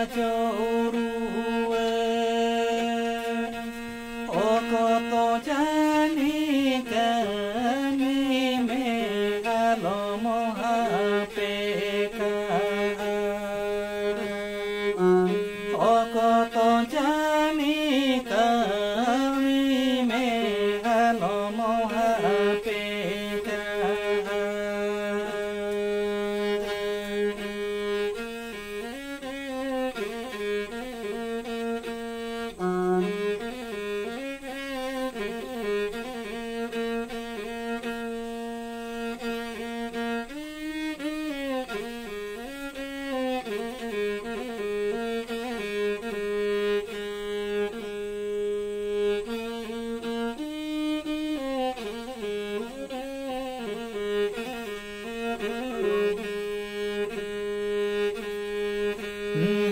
choruwe okoto jani kami megalomo hapeka okoto jani kami megalomo hapeka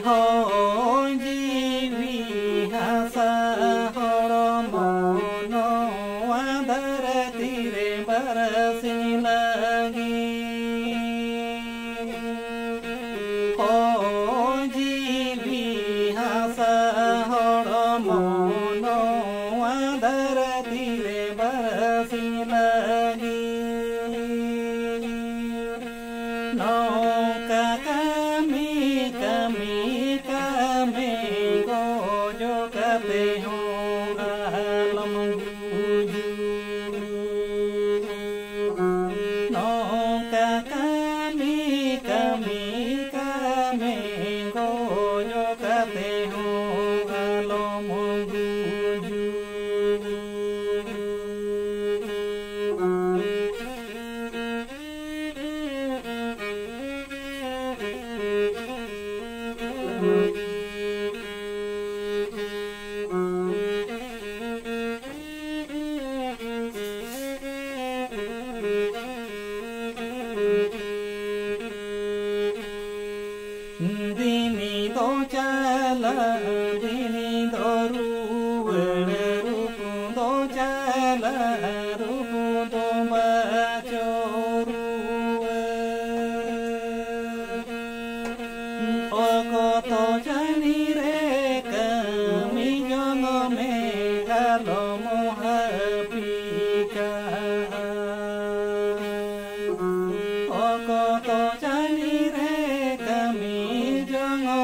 Hoi jiwi hasa horomono wabaratire barasi lagi Hoi jiwi hasa horomono wabaratire barasi lagi Nongka kami gojo kate ho alam guju nongka kami gojo kate ho alam guju Dini do chala, dini do ruwe, rupu do chala, rupu do bacho ruwe. Okoto jani re kami jono megalomo hapika. Okoto jani re kami jono